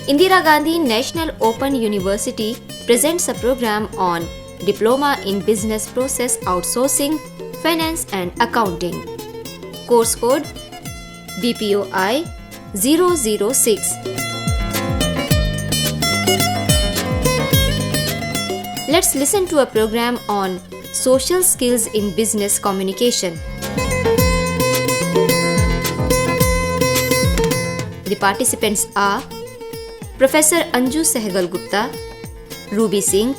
Indira Gandhi National Open University presents a program on Diploma in Business Process Outsourcing, Finance and Accounting. Course code BPOI-006. Let's listen to a program on social skills in business communication. The participants are Professor Anju Sehgal Gupta, Ruby Singh,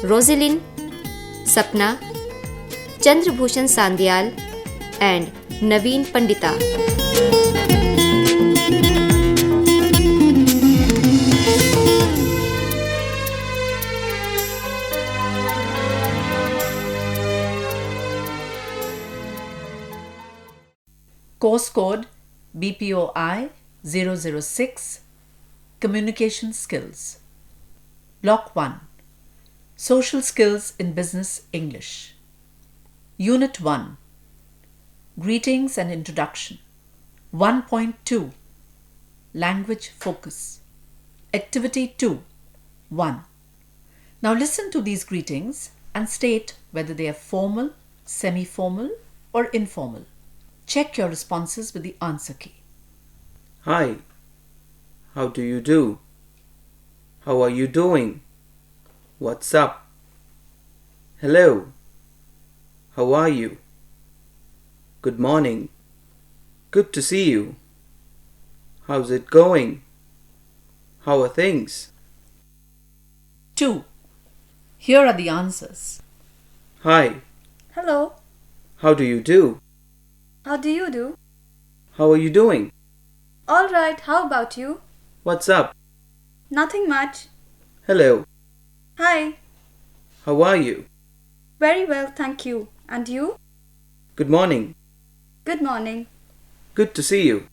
Rosalind, Sapna, Chandrabhushan Sandyal and Naveen Pandita. Course code BPOI-006 Communication Skills. Block-1 Social Skills in Business English. Unit 1 Greetings and Introduction. 1.2 Language Focus. Activity 2 1. Now listen to these greetings and state whether they are formal, semi-formal or informal. Check your responses with the answer key. Hi, how do you do? How are you doing? What's up? Hello, how are you? Good morning. Good to see you. How's it going? How are things? 2. Here are the answers. Hi, Hello, how do you do? how do you do? How are you doing? All right, how about you? What's up? Nothing much. Hello, Hi, how are you? very well, thank you. And you? Good morning. Good morning. Good to see you.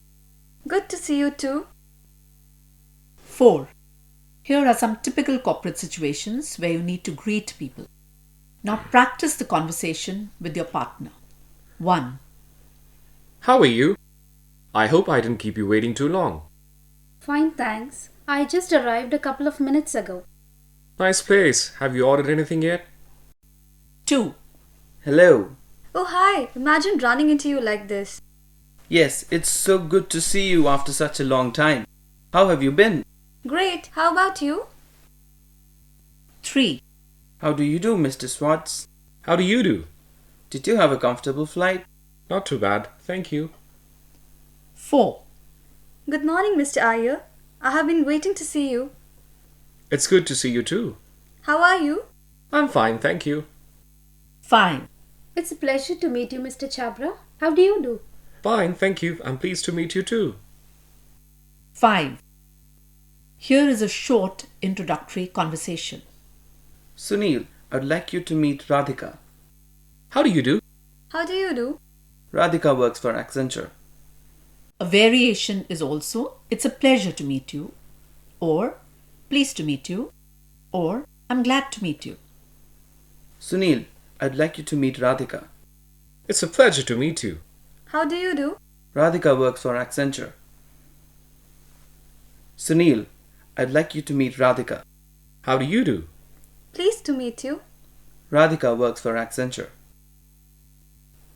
Good to see you too. 4. Here are some typical corporate situations where you need to greet people. Now practice the conversation with your partner. 1. How are you? I hope I didn't keep you waiting too long. Fine, thanks. I just arrived a couple of minutes ago. Nice place. Have you ordered anything yet? 2. Hello. Oh, hi. Imagine running into you like this. Yes, it's so good to see you after such a long time. How have you been? Great. How about you? 3. How do you do, Mr. Swartz? How do you do? Did you have a comfortable flight? Not too bad, thank you. 4. Good morning, Mr. Iyer. I have been waiting to see you. It's good to see you too. How are you? I'm fine, thank you. 5. It's a pleasure to meet you, Mr. Chabra. How do you do? Fine, thank you. I'm pleased to meet you too. 5. Here is a short introductory conversation. Sunil, I'd like you to meet Radhika. How do you do? How do you do? Radhika works for Accenture. A variation is also, it's a pleasure to meet you, or pleased to meet you, or I'm glad to meet you. Sunil, I'd like you to meet Radhika. It's a pleasure to meet you. How do you do? Radhika works for Accenture. Sunil, I'd like you to meet Radhika. How do you do? Pleased to meet you. Radhika works for Accenture.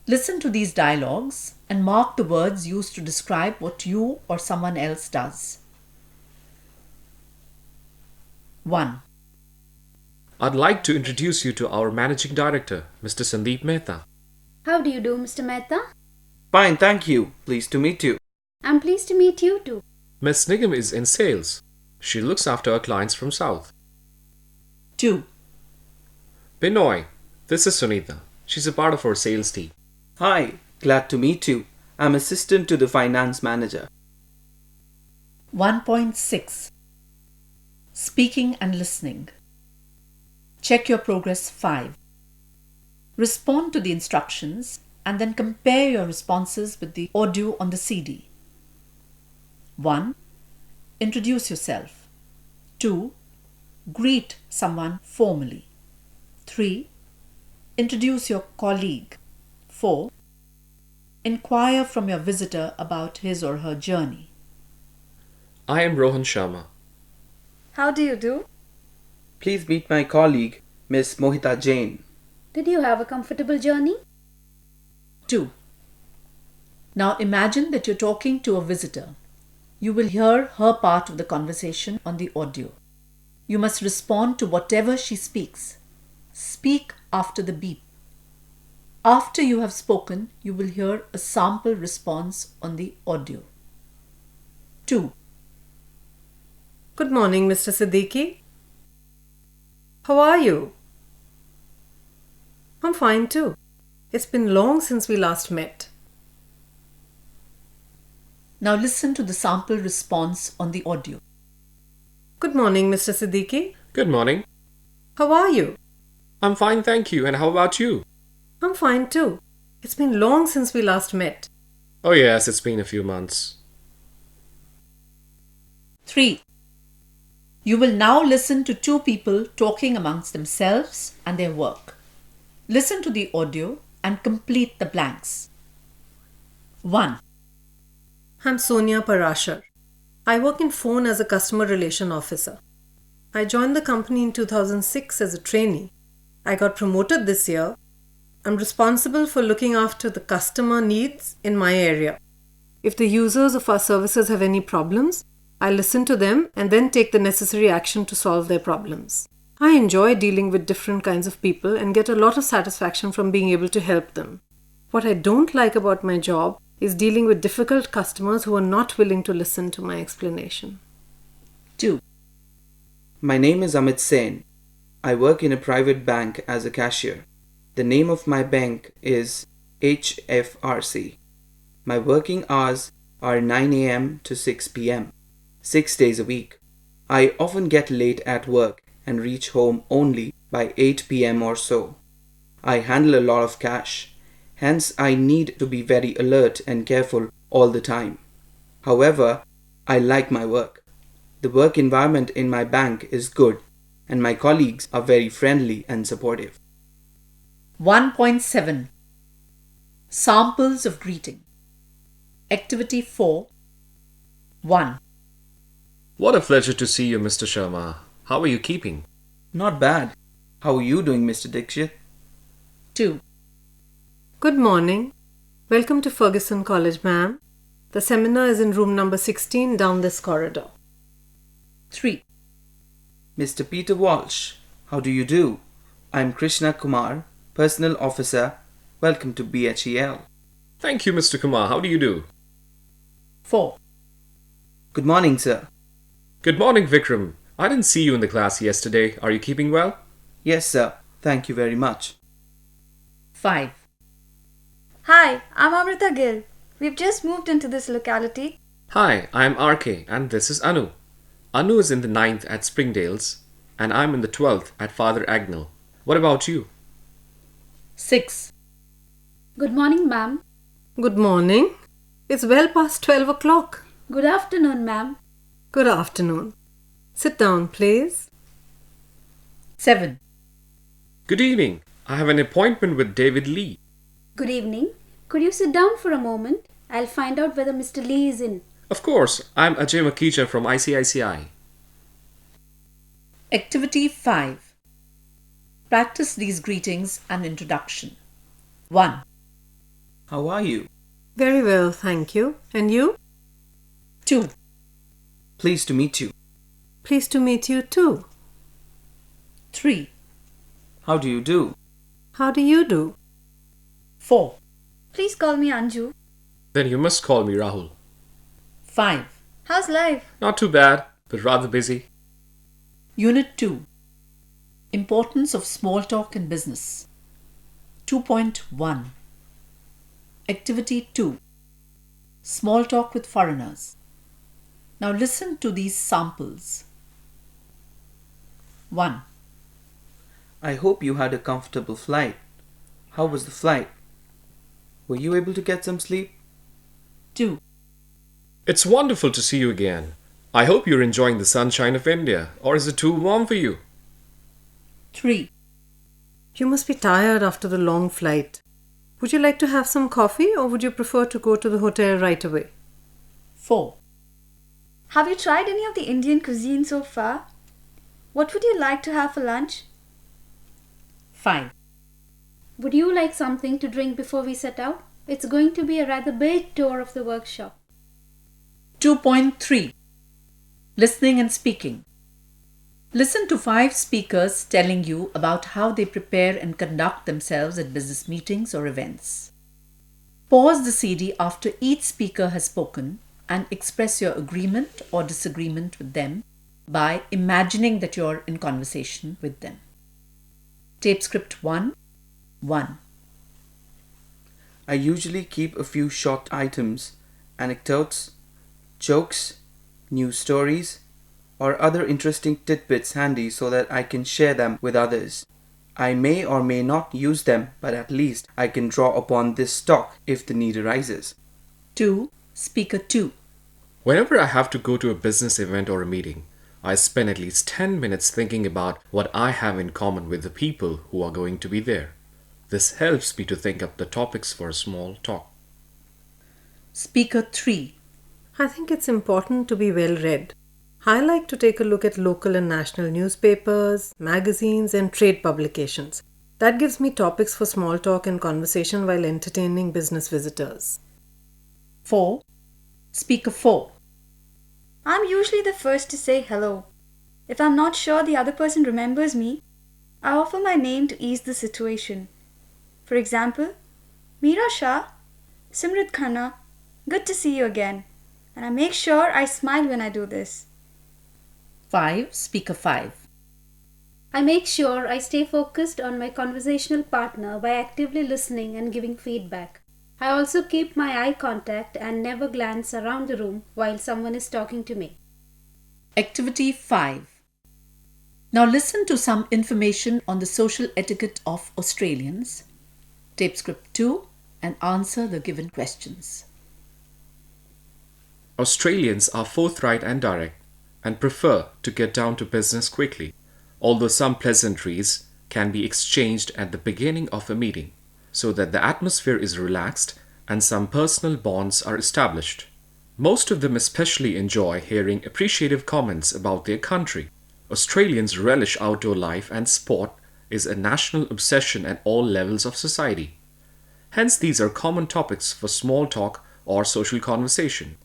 Listen to these dialogues and mark the words used to describe what you or someone else does. 1. I'd like to introduce you to our Managing Director, Mr. Sandeep Mehta. How do you do, Mr. Mehta? Fine, thank you. Pleased to meet you. I'm pleased to meet you too. Miss Nigam is in sales. She looks after our clients from South. 2. Binoy, this is Sunita. She's a part of our sales team. Hi, glad to meet you. I'm assistant to the finance manager. 1.6 Speaking and listening. Check your progress 5. Respond to the instructions and then compare your responses with the audio on the CD. 1. Introduce yourself. 2. Greet someone formally. 3. Introduce your colleague. 4. Inquire from your visitor about his or her journey. I am Rohan Sharma. How do you do? Please meet my colleague, Miss Mohita Jain. Did you have a comfortable journey? 2. Now imagine that you're talking to a visitor. You will hear her part of the conversation on the audio. You must respond to whatever she speaks. Speak after the beep. After you have spoken, you will hear a sample response on the audio. 2. Good morning, Mr. Siddiqui. How are you? I'm fine too. It's been long since we last met. Now listen to the sample response on the audio. Good morning, Mr. Siddiqui. Good morning. How are you? I'm fine, thank you. And how about you? I'm fine too. It's been long since we last met. Oh, yes, it's been a few months. 3. You will now listen to two people talking amongst themselves and their work. Listen to the audio and complete the blanks. 1. I'm Sonia Parashar. I work in phone as a customer relation officer. I joined the company in 2006 as a trainee. I got promoted this year. I'm responsible for looking after the customer needs in my area. If the users of our services have any problems, I listen to them and then take the necessary action to solve their problems. I enjoy dealing with different kinds of people and get a lot of satisfaction from being able to help them. What I don't like about my job is dealing with difficult customers who are not willing to listen to my explanation. 2. My name is Amit Sen. I work in a private bank as a cashier. The name of my bank is HFRC. My working hours are 9 a.m. to 6 p.m., 6 days a week. I often get late at work and reach home only by 8 p.m. or so. I handle a lot of cash. Hence, I need to be very alert and careful all the time. However, I like my work. The work environment in my bank is good, and my colleagues are very friendly and supportive. 1.7 Samples of greeting. Activity 4. 1. What a pleasure to see you, Mr. Sharma. How are you keeping? Not bad. How are you doing, Mr. Dixit? 2. Good morning. Welcome to Ferguson College, ma'am. The seminar is in room number 16 down this corridor. 3. Mr. Peter Walsh, how do you do? I'm Krishna Kumar, Personal Officer. Welcome to BHEL. Thank you, Mr. Kumar. How do you do? 4. Good morning, sir. Good morning, Vikram. I didn't see you in the class yesterday. Are you keeping well? Yes, sir. Thank you very much. 5. Hi, I'm Amrita Gill. We've just moved into this locality. Hi, I'm RK and this is Anu. Anu is in the 9th at Springdales and I'm in the 12th at Father Agnell. What about you? 6. Good morning, ma'am. Good morning. It's well past 12 o'clock. Good afternoon, ma'am. Good afternoon. Sit down, please. 7. Good evening. I have an appointment with David Lee. Good evening. Could you sit down for a moment? I'll find out whether Mr. Lee is in. Of course, I'm Ajay Makija from ICICI. Activity 5. Practice these greetings and introduction. 1. How are you? Very well, thank you. And you? 2. Pleased to meet you. Pleased to meet you too. 3. How do you do? How do you do? 4. Please call me Anju. Then you must call me Rahul. 5. How's life? Not too bad, but rather busy. Unit 2. Importance of small talk in business. 2.1. Activity 2. Small talk with foreigners. Now listen to these samples. 1. I hope you had a comfortable flight. How was the flight? Were you able to get some sleep? 2. It's wonderful to see you again. I hope you're enjoying the sunshine of India, or is it too warm for you? 3. You must be tired after the long flight. Would you like to have some coffee or would you prefer to go to the hotel right away? 4. Have you tried any of the Indian cuisine so far? What would you like to have for lunch? 5. Would you like something to drink before we set out? It's going to be a rather big tour of the workshop. 2.3 Listening and speaking. Listen to 5 speakers telling you about how they prepare and conduct themselves at business meetings or events. Pause the CD after each speaker has spoken and express your agreement or disagreement with them by imagining that you're in conversation with them. Tape script 1. I usually keep a few short items, anecdotes, jokes, news stories, or other interesting tidbits handy so that I can share them with others. I may or may not use them, but at least I can draw upon this stock if the need arises. 2. Speaker 2. Whenever I have to go to a business event or a meeting, I spend at least 10 minutes thinking about what I have in common with the people who are going to be there. This helps me to think up the topics for a small talk. Speaker 3. I think it's important to be well read. I like to take a look at local and national newspapers, magazines, and trade publications. That gives me topics for small talk and conversation while entertaining business visitors. 4. Speaker 4. I'm usually the first to say hello. If I'm not sure the other person remembers me, I offer my name to ease the situation. For example, Meera Shah, Simrit Khanna, good to see you again. And I make sure I smile when I do this. 5. Speaker 5. I make sure I stay focused on my conversational partner by actively listening and giving feedback. I also keep my eye contact and never glance around the room while someone is talking to me. Activity 5. Now listen to some information on the social etiquette of Australians. Tape script 2 and answer the given questions. Australians are forthright and direct and prefer to get down to business quickly, although some pleasantries can be exchanged at the beginning of a meeting so that the atmosphere is relaxed and some personal bonds are established. Most of them especially enjoy hearing appreciative comments about their country. Australians relish outdoor life and sport is a national obsession at all levels of society. Hence, these are common topics for small talk or social conversation.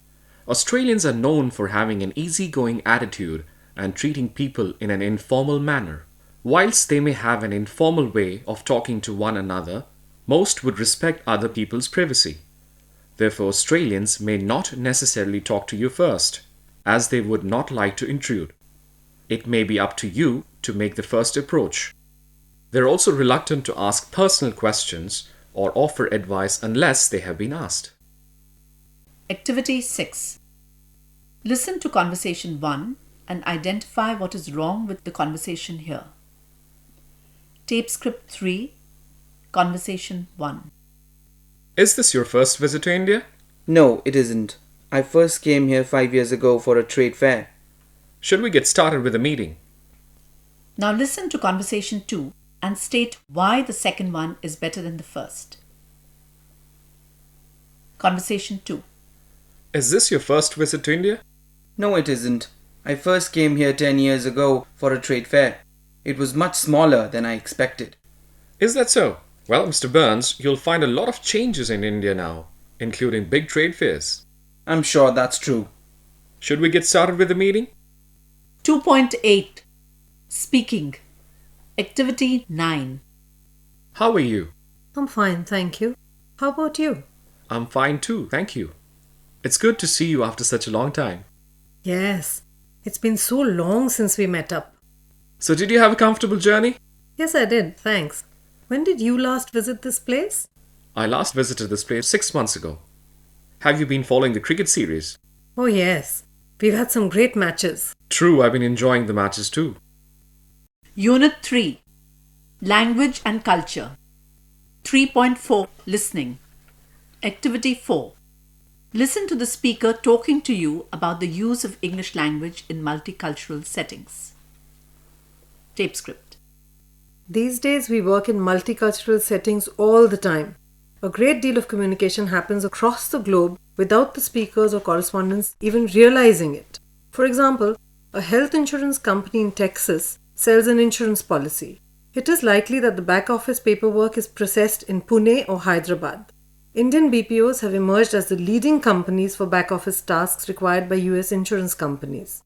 Australians are known for having an easygoing attitude and treating people in an informal manner. Whilst they may have an informal way of talking to one another, most would respect other people's privacy. Therefore, Australians may not necessarily talk to you first, as they would not like to intrude. It may be up to you to make the first approach. They're also reluctant to ask personal questions or offer advice unless they have been asked. Activity 6. Listen to conversation 1 and identify what is wrong with the conversation here. Tape script 3, conversation 1. Is this your first visit to India? No, it isn't. I first came here 5 years ago for a trade fair. Should we get started with the meeting? Now listen to conversation 2 and state why the second one is better than the first. Conversation 2. Is this your first visit to India? No, it isn't. I first came here 10 years ago for a trade fair. It was much smaller than I expected. Is that so? Well, Mr. Burns, you'll find a lot of changes in India now, including big trade fairs. I'm sure that's true. Should we get started with the meeting? 2.8. Speaking. Activity 9. How are you? I'm fine, thank you. How about you? I'm fine too, thank you. It's good to see you after such a long time. Yes, it's been so long since we met up. So did you have a comfortable journey? Yes, I did, thanks. When did you last visit this place? I last visited this place 6 months ago. Have you been following the cricket series? Oh yes, we've had some great matches. True, I've been enjoying the matches too. Unit 3. Language and Culture. 3.4. Listening. Activity 4. Listen to the speaker talking to you about the use of English language in multicultural settings. Tape script. These days we work in multicultural settings all the time. A great deal of communication happens across the globe without the speakers or correspondents even realizing it. For example, A health insurance company in Texas sells an insurance policy. It is likely that the back office paperwork is processed in Pune or Hyderabad. Indian BPOs have emerged as the leading companies for back office tasks required by US insurance companies.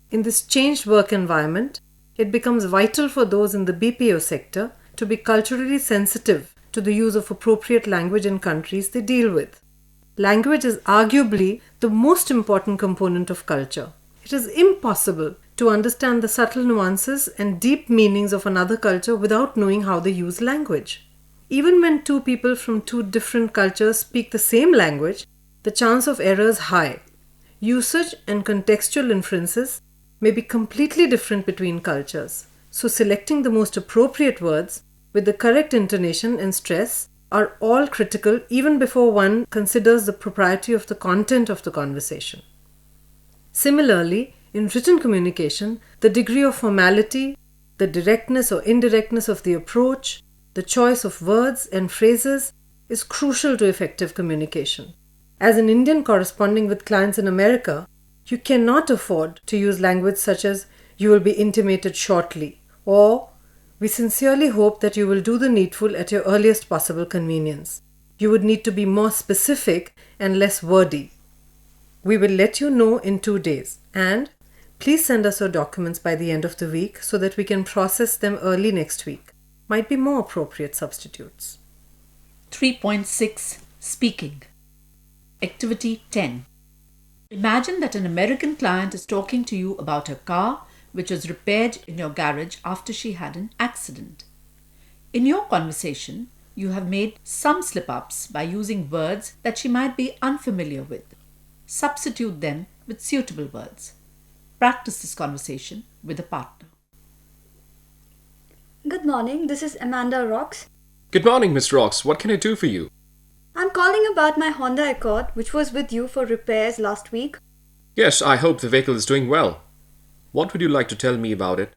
In this changed work environment, it becomes vital for those in the BPO sector to be culturally sensitive to the use of appropriate language in countries they deal with. Language is arguably the most important component of culture. It is impossible to understand the subtle nuances and deep meanings of another culture without knowing how they use language. Even when two people from two different cultures speak the same language, the chance of error is high. Usage and contextual inferences may be completely different between cultures, so selecting the most appropriate words with the correct intonation and stress are all critical even before one considers the propriety of the content of the conversation. Similarly, in written communication, the degree of formality, the directness or indirectness of the approach, the choice of words and phrases is crucial to effective communication. As an Indian corresponding with clients in America, you cannot afford to use language such as "you will be intimated shortly" or "we sincerely hope that you will do the needful at your earliest possible convenience." You would need to be more specific and less wordy. We will let you know in 2 days, and please send us your documents by the end of the week so that we can process them early next week. Might be more appropriate substitutes. 3.6 Speaking. Activity 10. Imagine that an American client is talking to you about her car, which was repaired in your garage after she had an accident. In your conversation, you have made some slip-ups by using words that she might be unfamiliar with. Substitute them with suitable words. Practice this conversation with a partner. Good morning, this is Amanda Rocks. Good morning, Miss Rocks. What can I do for you? I'm calling about my Honda Accord, which was with you for repairs last week. Yes, I hope the vehicle is doing well. What would you like to tell me about it?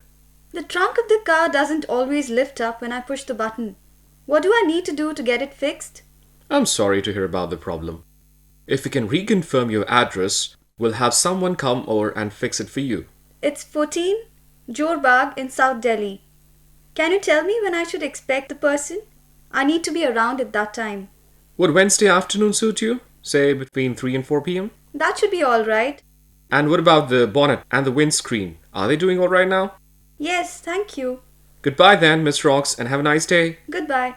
The trunk of the car doesn't always lift up when I push the button. What do I need to do to get it fixed? I'm sorry to hear about the problem. If you can reconfirm your address, we'll have someone come over and fix it for you. It's 14 Jor Bagh in South Delhi. Can you tell me when I should expect the person? I need to be around at that time. Would Wednesday afternoon suit you? Say between 3 and 4 p.m.? That should be all right. And what about the bonnet and the windscreen? Are they doing all right now? Yes, thank you. Goodbye then, Miss Rocks, and have a nice day. Goodbye.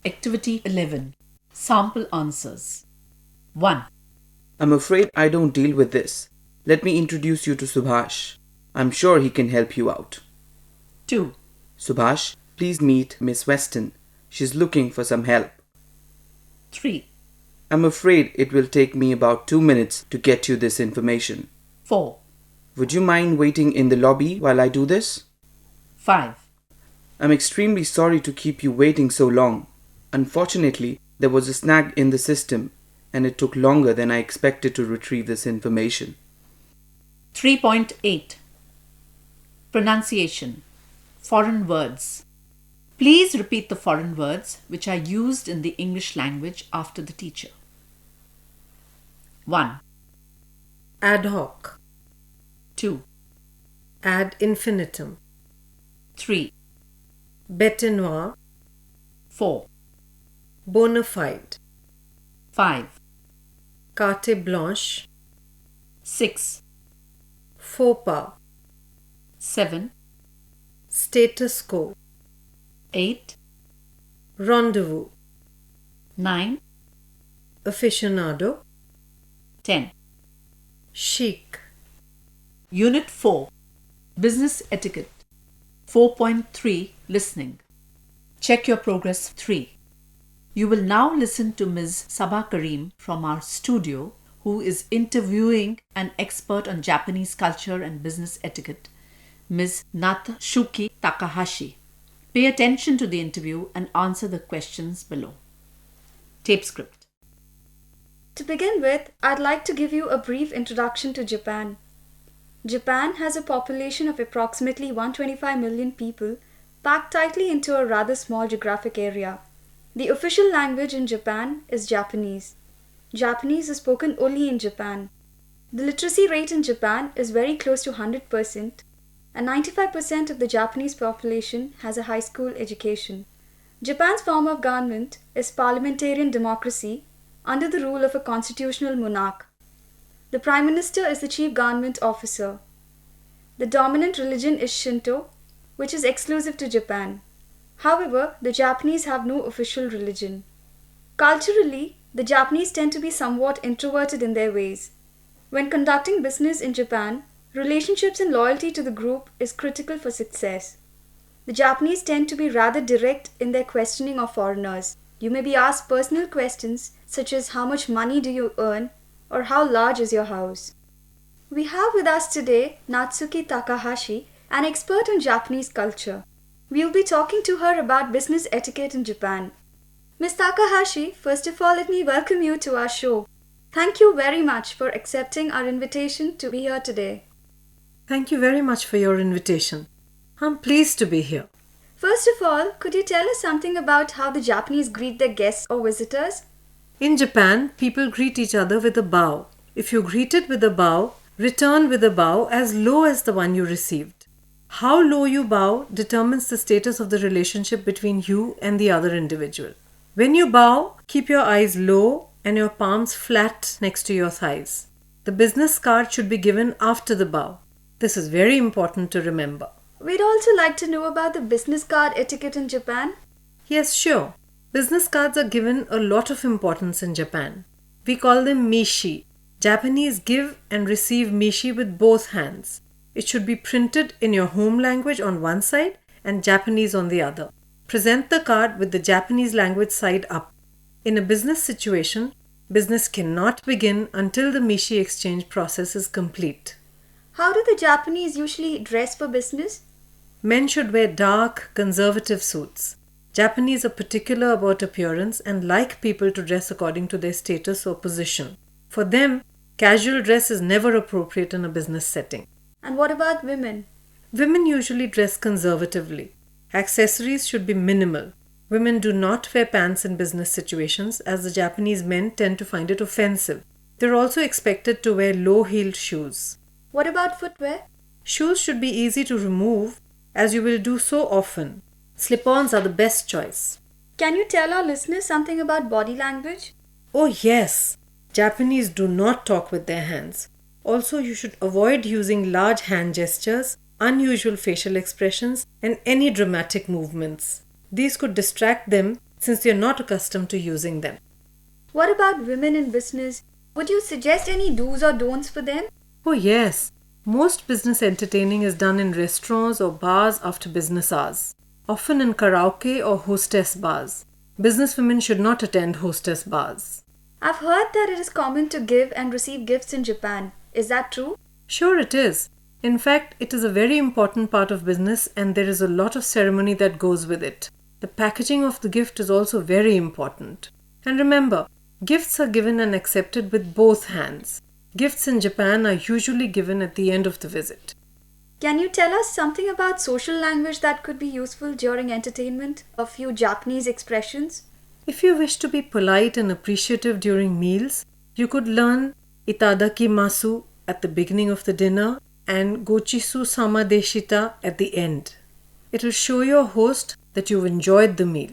Activity 11. Sample answers. 1. I'm afraid I don't deal with this. Let me introduce you to Subhash. I'm sure he can help you out. 2. Subhash, please meet Miss Weston. She's looking for some help. 3. I'm afraid it will take me about 2 minutes to get you this information. 4. Would you mind waiting in the lobby while I do this? 5. I'm extremely sorry to keep you waiting so long. Unfortunately, there was a snag in the system, and it took longer than I expected to retrieve this information. 3.8 Pronunciation. Foreign words. Please repeat the foreign words which are used in the English language after the teacher. 1. Ad hoc. 2. Ad infinitum. 3. Bête noire. 4. Bona fide. 5. Carte blanche. 6. Faux pas. 7. Status quo. 8. Rendezvous. 9. Aficionado. 10. Chic. Unit 4. Business etiquette. 4.3 Listening. Check your progress 3. You will now listen to Ms. Sabah Karim from our studio, who is interviewing an expert on Japanese culture and business etiquette, Ms. Natsuki Takahashi. Pay attention to the interview and answer the questions below. Tape script. To begin with, I'd like to give you a brief introduction to Japan. Japan has a population of approximately 125 million people, packed tightly into a rather small geographic area. The official language in Japan is Japanese. Japanese is spoken only in Japan. The literacy rate in Japan is very close to 100%, and 95% of the Japanese population has a high school education. Japan's form of government is parliamentarian democracy under the rule of a constitutional monarch. The Prime Minister is the chief government officer. The dominant religion is Shinto, which is exclusive to Japan. However, the Japanese have no official religion. Culturally, the Japanese tend to be somewhat introverted in their ways. When conducting business in Japan, relationships and loyalty to the group is critical for success. The Japanese tend to be rather direct in their questioning of foreigners. You may be asked personal questions such as how much money do you earn or how large is your house. We have with us today Natsuki Takahashi, an expert on Japanese culture. We will be talking to her about business etiquette in Japan. Ms. Takahashi, first of all, let me welcome you to our show. Thank you very much for accepting our invitation to be here today. Thank you very much for your invitation. I'm pleased to be here. First of all, could you tell us something about how the Japanese greet their guests or visitors? In Japan, people greet each other with a bow. If you greeted with a bow, return with a bow as low as the one you received. How low you bow determines the status of the relationship between you and the other individual. When you bow, keep your eyes low and your palms flat next to your thighs. The business card should be given after the bow. This is very important to remember. We'd also like to know about the business card etiquette in Japan. Yes, sure. Business cards are given a lot of importance in Japan. We call them mishi. Japanese give and receive mishi with both hands. It should be printed in your home language on one side and Japanese on the other. Present the card with the Japanese language side up. In a business situation, business cannot begin until the mishi exchange process is complete. How do the Japanese usually dress for business? Men should wear dark, conservative suits. Japanese are particular about appearance and like people to dress according to their status or position. For them, casual dress is never appropriate in a business setting. And what about women? Women usually dress conservatively. Accessories should be minimal. Women do not wear pants in business situations as the Japanese men tend to find it offensive. They are also expected to wear low-heeled shoes. What about footwear? Shoes should be easy to remove as you will do so often. Slip-ons are the best choice. Can you tell our listeners something about body language? Oh yes! Japanese do not talk with their hands. Also, you should avoid using large hand gestures, unusual facial expressions, and any dramatic movements. These could distract them since they are not accustomed to using them. What about women in business? Would you suggest any do's or don'ts for them? Oh yes! Most business entertaining is done in restaurants or bars after business hours, often in karaoke or hostess bars. Businesswomen should not attend hostess bars. I've heard that it is common to give and receive gifts in Japan. Is that true? Sure it is. In fact, it is a very important part of business and there is a lot of ceremony that goes with it. The packaging of the gift is also very important. And remember, gifts are given and accepted with both hands. Gifts in Japan are usually given at the end of the visit. Can you tell us something about social language that could be useful during entertainment? A few Japanese expressions? If you wish to be polite and appreciative during meals, you could learn itadakimasu at the beginning of the dinner and gochisu sama deshita at the end. It will show your host that you've enjoyed the meal.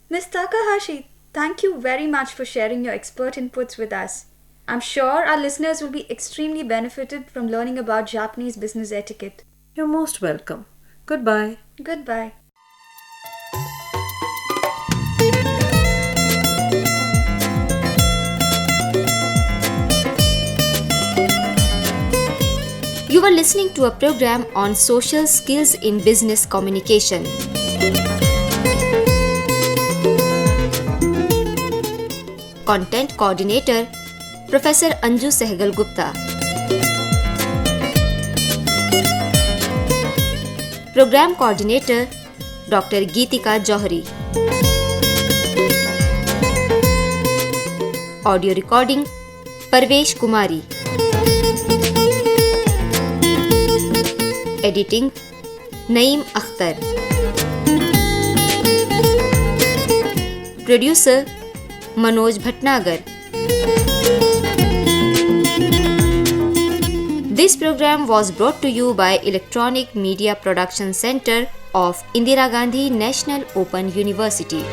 Ms. Takahashi, thank you very much for sharing your expert inputs with us. I'm sure our listeners will be extremely benefited from learning about Japanese business etiquette. You're most welcome. Goodbye. Goodbye. You were listening to a program on social skills in business communication. Content Coordinator Professor Anju Sehgal Gupta. Program Coordinator Dr. Geetika Johari. Audio recording Parvesh Kumari. Editing Naeem Akhtar. Producer Manoj Bhatnagar. This program was brought to you by Electronic Media Production Center of Indira Gandhi National Open University.